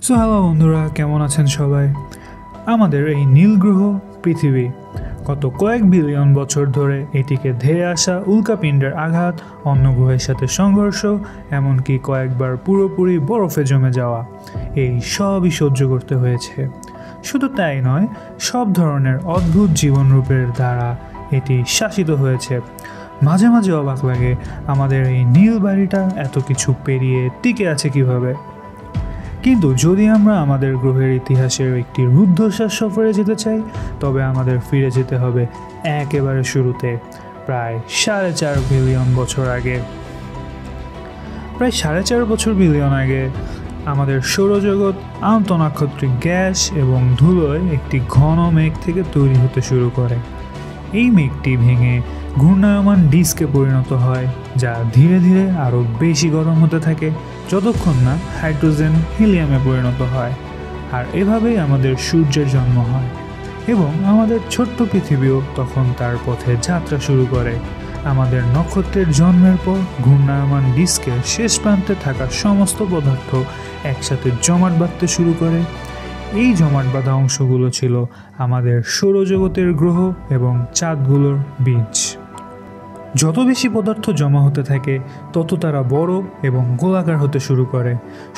So hello বন্ধুরা, কেমন আছেন সবাই? আমাদের এই নীল গ্রহ পৃথিবী গত কয়েক বিলিয়ন বছর ধরে এটিকে ধেয়ে আসা উল্কাপিণ্ডের আঘাত, অন্য গ্রহের সাথে সংঘর্ষ, এমনকি কয়েকবার পুরোপুরি বরফে জমে যাওয়া, এই সবই সহ্য করতে হয়েছে। শুধু তাই নয়, সব ধরনের অদ্ভুত জীবনরূপের দ্বারা এটি শাসিত হয়েছে। মাঝে মাঝে অবাক লাগে আমাদের এই নীল বাড়িটা এত কিছু পেরিয়ে টিকে আছে কিভাবে। কিন্তু যদি আমরা আমাদের গ্রহের ইতিহাসের একটি রুদ্ধশ্বাস সফরে যেতে চাই, তবে আমাদের ফিরে যেতে হবে একেবারে শুরুতে, প্রায় 4.5 বিলিয়ন বছর আগে। প্রায় 4.5 বিলিয়ন আগে আমাদের সৌরজগৎ আন্তঃনাক্ষত্রিক গ্যাস এবং ধুলোয় একটি ঘন মেঘ থেকে তৈরি হতে শুরু করে। এই মেঘটি ভেঙে ঘূর্ণায়মান ডিস্কে পরিণত হয়, যা ধীরে ধীরে আরও বেশি গরম হতে থাকে যতক্ষণ না হাইড্রোজেন হিলিয়ামে পরিণত হয়। আর এভাবেই আমাদের সূর্যের জন্ম হয় এবং আমাদের ছোট্ট পৃথিবীও তখন তার পথে যাত্রা শুরু করে। আমাদের নক্ষত্রের জন্মের পর ঘূর্ণায়মান ডিস্কের শেষ প্রান্তে থাকা সমস্ত পদার্থ একসাথে জমাট বাঁধতে শুরু করে। এই জমাট বাঁধা অংশগুলো ছিল আমাদের সৌরজগতের গ্রহ এবং চাঁদগুলোর বীজ। যত বেশি পদার্থ জমা হতে থাকে, তত তারা বড় এবং গোলাকার হতে শুরু করে।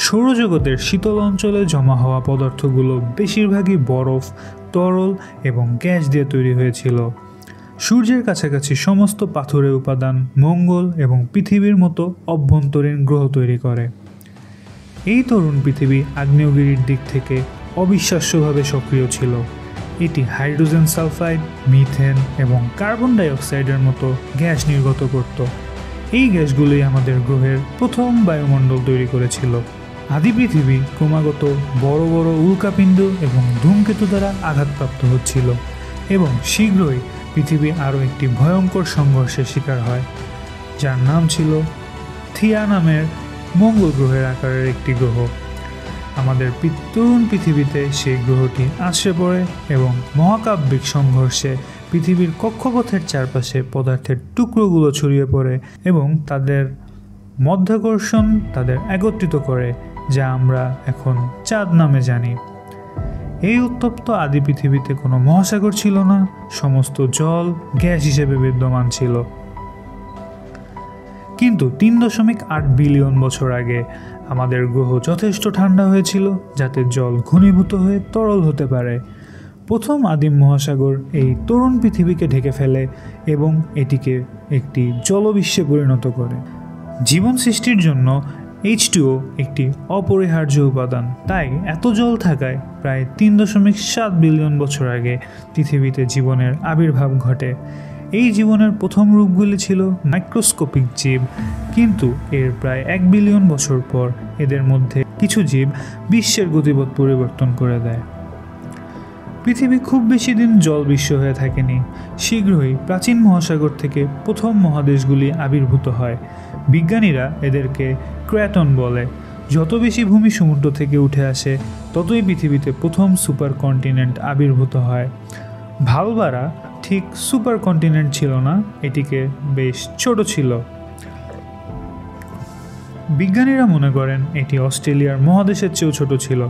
সৌরজগতের শীতল অঞ্চলে জমা হওয়া পদার্থগুলো বেশিরভাগই বরফ, তরল এবং গ্যাস দিয়ে তৈরি হয়েছিল। সূর্যের কাছাকাছি সমস্ত পাথুরে উপাদান মঙ্গল এবং পৃথিবীর মতো অভ্যন্তরীণ গ্রহ তৈরি করে। এই তরুণ পৃথিবী আগ্নেয়গিরির দিক থেকে অবিশ্বাস্যভাবে সক্রিয় ছিল। এটি হাইড্রোজেন সালফাইড, মিথেন এবং কার্বন ডাই অক্সাইডের মতো গ্যাস নির্গত করত। এই গ্যাসগুলোই আমাদের গ্রহের প্রথম বায়ুমণ্ডল তৈরি করেছিল। আদি পৃথিবী ক্রমাগত বড় বড় উল্কাপিণ্ড এবং ধূমকেতু দ্বারা আঘাতপ্রাপ্ত হচ্ছিল এবং শীঘ্রই পৃথিবী আরও একটি ভয়ঙ্কর সংঘর্ষের শিকার হয়, যার নাম ছিল থিয়া নামের মঙ্গল গ্রহের আকারের একটি গ্রহ। আমাদের তরুণ পৃথিবীতে সেই গ্রহটি আছড়ে পড়ে এবং মহাকাব্যিক সংঘর্ষে পৃথিবীর কক্ষপথের চারপাশে পদার্থের টুকরোগুলো ছড়িয়ে পড়ে এবং তাদের মধ্যাকর্ষণ তাদের একত্রিত করে, যা আমরা এখন চাঁদ নামে জানি। এই উত্তপ্ত আদি পৃথিবীতে কোনো মহাসাগর ছিল না, সমস্ত জল গ্যাস হিসেবে বিদ্যমান ছিল। কিন্তু 3.8 বিলিয়ন বছর আগে আমাদের গ্রহ যথেষ্ট ঠান্ডা হয়েছিল যাতে জল ঘনীভূত হয়ে তরল হতে পারে। প্রথম আদিম মহাসাগর এই তরুণ পৃথিবীকে ঢেকে ফেলে এবং এটিকে একটি জলবিশ্বে পরিণত করে। জীবন সৃষ্টির জন্য H2O একটি অপরিহার্য উপাদান, তাই এত জল থাকায় প্রায় 3.7 বিলিয়ন বছর আগে পৃথিবীতে জীবনের আবির্ভাব ঘটে। এই জীবনের প্রথম রূপগুলি ছিল মাইক্রোস্কোপিক জীব, কিন্তু এর প্রায় 1 বিলিয়ন বছর পর এদের মধ্যে কিছু জীব বিশ্বের গতিপথ পরিবর্তন করে দেয়। পৃথিবী খুব বেশি দিন জলবিশ্ব হয়ে থাকেনি। শীঘ্রই প্রাচীন মহাসাগর থেকে প্রথম মহাদেশগুলি আবির্ভূত হয়। বিজ্ঞানীরা এদেরকে ক্র্যাটন বলে। যত বেশি ভূমি সমুদ্র থেকে উঠে আসে, ততই পৃথিবীতে প্রথম সুপার কন্টিনেন্ট আবির্ভূত হয়। ভালবারা ঠিক সুপার কন্টিনেন্ট ছিল না, এটিকে বেশ ছোট ছিল। বিজ্ঞানীরা মনে করেন এটি অস্ট্রেলিয়ার মহাদেশের চেয়েও ছোট ছিল।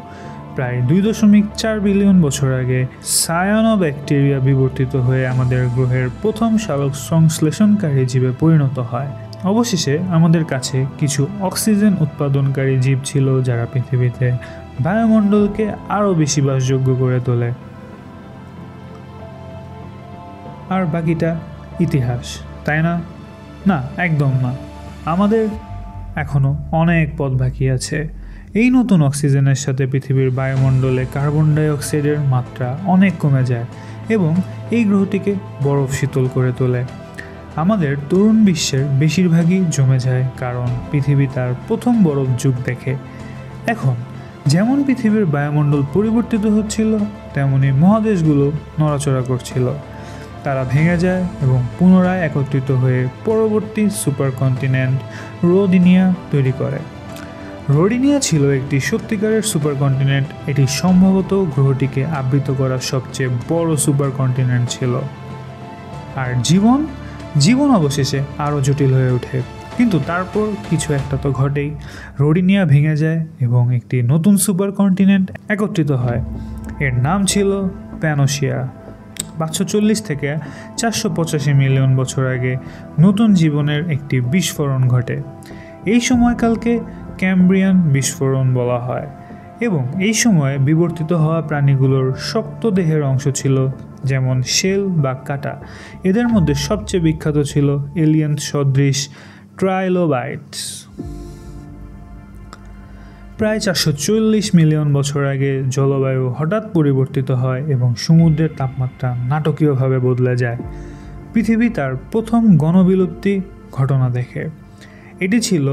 প্রায় 2.4 বিলিয়ন বছর আগে সায়ানোব্যাকটেরিয়া বিবর্তিত হয়ে আমাদের গ্রহের প্রথম সালোক সংশ্লেষণকারী জীবে পরিণত হয়। অবশেষে আমাদের কাছে কিছু অক্সিজেন উৎপাদনকারী জীব ছিল, যারা পৃথিবীতে বায়ুমণ্ডলকে আরও বেশি বাসযোগ্য করে তোলে। আর বাকিটা ইতিহাস, তাই না? না, একদম না। আমাদের এখনও অনেক পথ বাকি আছে। এই নতুন অক্সিজেনের সাথে পৃথিবীর বায়ুমণ্ডলে কার্বন ডাই অক্সাইডের মাত্রা অনেক কমে যায় এবং এই গ্রহটিকে বরফ শীতল করে তোলে। আমাদের তরুণ বিশ্বের বেশিরভাগই জমে যায় কারণ পৃথিবী তার প্রথম বরফ যুগ দেখে। এখন যেমন পৃথিবীর বায়ুমণ্ডল পরিবর্তিত হচ্ছিল, তেমনি মহাদেশগুলো নড়াচড়া করছিল। তারা ভেঙে যায় এবং পুনরায় একত্রিত হয়ে পরবর্তী সুপার কন্টিনেন্ট রোডিনিয়া তৈরি করে। রোডিনিয়া ছিল একটি সত্যিকারের সুপার কন্টিনেন্ট। এটি সম্ভবত গ্রহটিকে আবৃত করা সবচেয়ে বড় সুপার কন্টিনেন্ট ছিল। আর জীবন অবশেষে আরও জটিল হয়ে ওঠে। কিন্তু তারপর কিছু একটা তো ঘটেই। রোডিনিয়া ভেঙে যায় এবং একটি নতুন সুপার কন্টিনেন্ট একত্রিত হয়। এর নাম ছিল প্যানোসিয়া। 540 থেকে 485 মিলিয়ন বছর আগে নতুন জীবনের একটি বিস্ফোরণ ঘটে। এই সময়কালকে ক্যাম্ব্রিয়ান বিস্ফোরণ বলা হয় এবং এই সময়ে বিবর্তিত হওয়া প্রাণীগুলোর শক্ত দেহের অংশ ছিল, যেমন শেল বা কাঁটা। এদের মধ্যে সবচেয়ে বিখ্যাত ছিল এলিয়েন সদৃশ ট্রাইলোবাইটস। প্রায় 440 মিলিয়ন বছর আগে জলবায়ু হঠাৎ পরিবর্তিত হয় এবং সমুদ্রের তাপমাত্রা নাটকীয়ভাবে বদলে যায়। পৃথিবী তার প্রথম গণবিলুপ্তি ঘটনা দেখে। এটি ছিল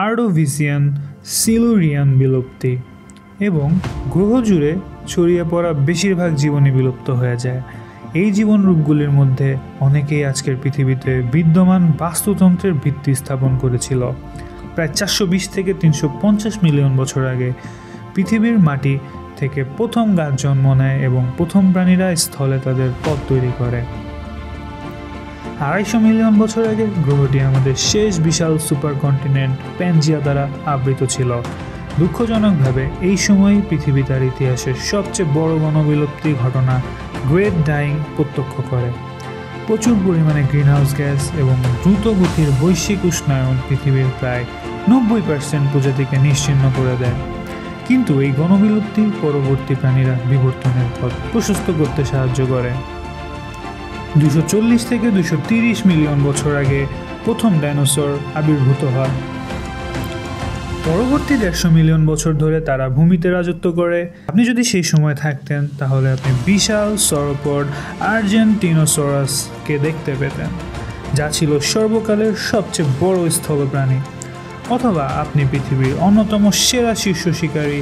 আর্ডোভিসিয়ান সিলুরিয়ান বিলুপ্তি এবং গ্রহ জুড়ে ছড়িয়ে পড়া বেশিরভাগ জীবনই বিলুপ্ত হয়ে যায়। এই জীবনরূপগুলির মধ্যে অনেকেই আজকের পৃথিবীতে বিদ্যমান বাস্তুতন্ত্রের ভিত্তি স্থাপন করেছিল। প্রায় 420 থেকে 350 মিলিয়ন বছর আগে পৃথিবীর মাটি থেকে প্রথম গাছ জন্ম নেয় এবং প্রথম প্রাণীরা স্থলে তাদের পথ তৈরি করে। 250 মিলিয়ন বছর আগে গ্রহটি আমাদের শেষ বিশাল সুপার কন্টিনেন্ট প্যানজিয়া দ্বারা আবৃত ছিল। দুঃখজনকভাবে এই সময়ই পৃথিবী তার ইতিহাসের সবচেয়ে বড় গণবিলুপ্তি ঘটনা গ্রেট ডাইং প্রত্যক্ষ করে। প্রচুর পরিমাণে গ্রিনহাউস গ্যাস এবং দ্রুত গতির বৈশ্বিক উষ্ণায়ন পৃথিবীর প্রায় 90% প্রজাতিকে নিশ্চিহ্ন করে দেয়। কিন্তু এই গণবিলুপ্তি পরবর্তী প্রাণীরা বিবর্তনের পথ প্রশস্ত করতে সাহায্য করে। 240 থেকে 230 মিলিয়ন বছর আগে প্রথম ডাইনোসর আবির্ভূত হয়। পরবর্তী 150 মিলিয়ন বছর ধরে তারা ভূমিতে রাজত্ব করে। আপনি যদি সেই সময় থাকতেন তাহলে আপনি বিশাল সরোপড আর্জেন্টিনোসরাসকে দেখতে পেতেন, যা ছিল সর্বকালের সবচেয়ে বড় স্থলপ্রাণী। অথবা আপনি পৃথিবীর অন্যতম সেরা শীর্ষ শিকারী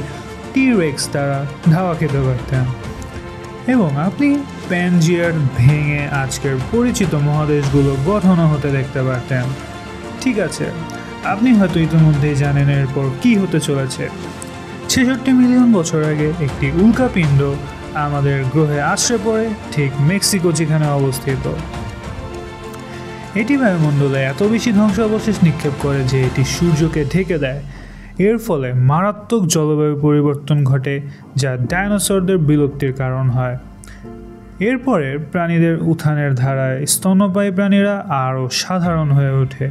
টি-রেক্স দ্বারা ধাওয়া খেতে পারতেন এবং আপনি প্যানজিয়ার ভেঙে আজকের পরিচিত মহাদেশগুলো গঠনও হতে দেখতে পারতেন। ঠিক আছে, আপনি হয়তো ইতিমধ্যেই জানেন এরপর কি হতে চলেছে। 66 মিলিয়ন বছর আগে একটি উল্কাপিণ্ড আমাদের গ্রহে আছড়ে পড়ে, ঠিক মেক্সিকো যেখানে অবস্থিত। এটি বায়ুমণ্ডলে এত বেশি ধ্বংসাবশেষ নিক্ষেপ করে যে এটি সূর্যকে ঢেকে দেয়। এর ফলে মারাত্মক জলবায়ু পরিবর্তন ঘটে, যা ডাইনোসরদের বিলুপ্তির কারণ হয়। এরপরে প্রাণীদের উত্থানের ধারায় স্তন্যপায়ী প্রাণীরা আরও সাধারণ হয়ে ওঠে।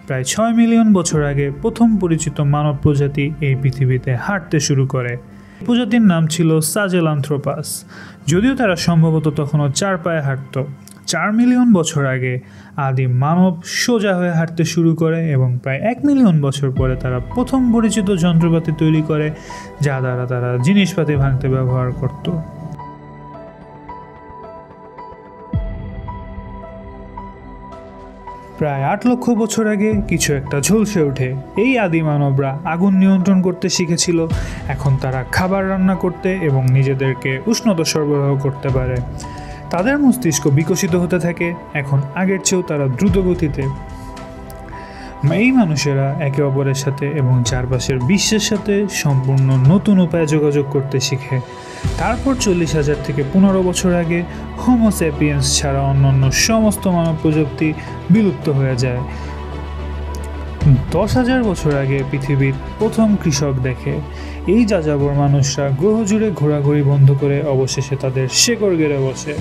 প্রায় 6 মিলিয়ন বছর আগে প্রথম পরিচিত মানব প্রজাতি এই পৃথিবীতে হাঁটতে শুরু করে। প্রজাতির নাম ছিল সাজেলান্থ্রোপাস, যদিও তারা সম্ভবত তখনও 4 পায়ে হাঁটত। 4 মিলিয়ন বছর আগে আদি মানব সোজা হয়ে হাঁটতে শুরু করে এবং প্রায় 1 মিলিয়ন বছর পরে তারা প্রথম পরিচিত যন্ত্রপাতি তৈরি করে, যা দ্বারা তারা জিনিসপাতি ভাঙতে ব্যবহার করত। প্রায় 8 লক্ষ বছর আগে কিছু একটা ঝলসে ওঠে। এই আদি মানবরা আগুন নিয়ন্ত্রণ করতে শিখেছিল। এখন তারা খাবার রান্না করতে এবং নিজেদেরকে উষ্ণতা সরবরাহ করতে পারে। তাদের মস্তিষ্ক বিকশিত হতে থাকে। এখন আগের চেয়েও তারা দ্রুত গতিতে। এই মানুষেরা একে অপরের সাথে এবং চারপাশের বিশ্বের সাথে সম্পূর্ণ নতুন উপায়ে যোগাযোগ করতে শিখে। তারপর 40,000 থেকে 15 বছর আগে হোমো স্যাপিয়েন্স ছাড়া অন্যান্য সমস্ত মানব প্রজাতি বিলুপ্ত হয়ে যায়। 10,000 বছর আগে পৃথিবীর প্রথম কৃষক দেখে। এই যাযাবর মানুষরা গ্রহ জুড়ে ঘোরাঘুরি বন্ধ করে অবশেষে তাদের শেকড় গেড়ে বসে।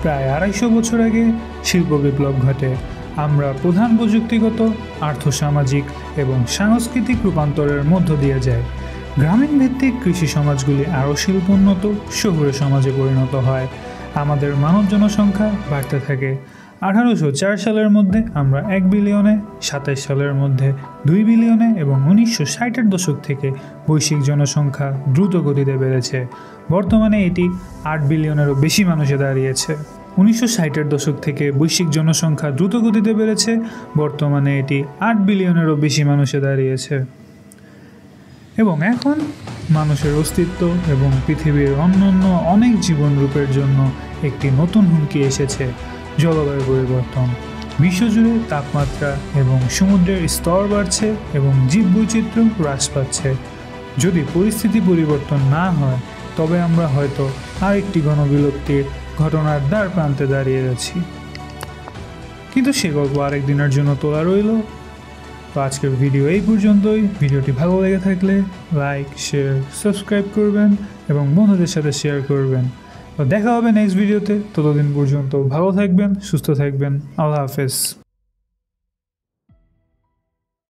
প্রায় 250 বছর আগে শিল্প বিপ্লব ঘটে। আমরা প্রধান প্রযুক্তিগত, আর্থসামাজিক এবং সাংস্কৃতিক রূপান্তরের মধ্য দিয়ে যাই। গ্রামীণ ভিত্তিক কৃষি সমাজগুলি আরও শিল্পোন্নত শহুরে সমাজে পরিণত হয়। আমাদের মানব জনসংখ্যা বাড়তে থাকে। 1804 সালের মধ্যে আমরা 1 বিলিয়নে, 27 সালের মধ্যে 2 বিলিয়নে এবং 1960-এর দশক থেকে বৈশ্বিক জনসংখ্যা দ্রুত গতিতে বেড়েছে। বর্তমানে এটি 8 বিলিয়নেরও বেশি মানুষে দাঁড়িয়েছে। 1960-এর দশক থেকে বৈশ্বিক জনসংখ্যা দ্রুত গতিতে বেড়েছে। বর্তমানে এটি 8 বিলিয়নেরও বেশি মানুষে দাঁড়িয়েছে। এবং এখন মানুষের অস্তিত্ব এবং পৃথিবীর অন্যান্য অনেক জীবনরূপের জন্য একটি নতুন হুমকি এসেছে, জলবায়ু পরিবর্তন। বিশ্বজুড়ে তাপমাত্রা এবং সমুদ্রের স্তর বাড়ছে এবং জীববৈচিত্র্য হ্রাস পাচ্ছে। যদি পরিস্থিতি পরিবর্তন না হয় তবে আমরা হয়তো আরেকটি গণবিলুপ্তির ঘটনার দ্বার প্রান্তে দাঁড়িয়ে আছি। কিন্তু সে গল্প আরেক দিনের জন্য তোলা রইল। তো আজকের ভিডিও এই পর্যন্তই। ভিডিওটি ভালো লেগে থাকলে লাইক, শেয়ার, সাবস্ক্রাইব করবেন এবং বন্ধুদের সাথে শেয়ার করবেন। তো দেখা হবে নেক্সট ভিডিওতে। ততদিন পর্যন্ত ভালো থাকবেন, সুস্থ থাকবেন। আল্লাহ হাফেজ।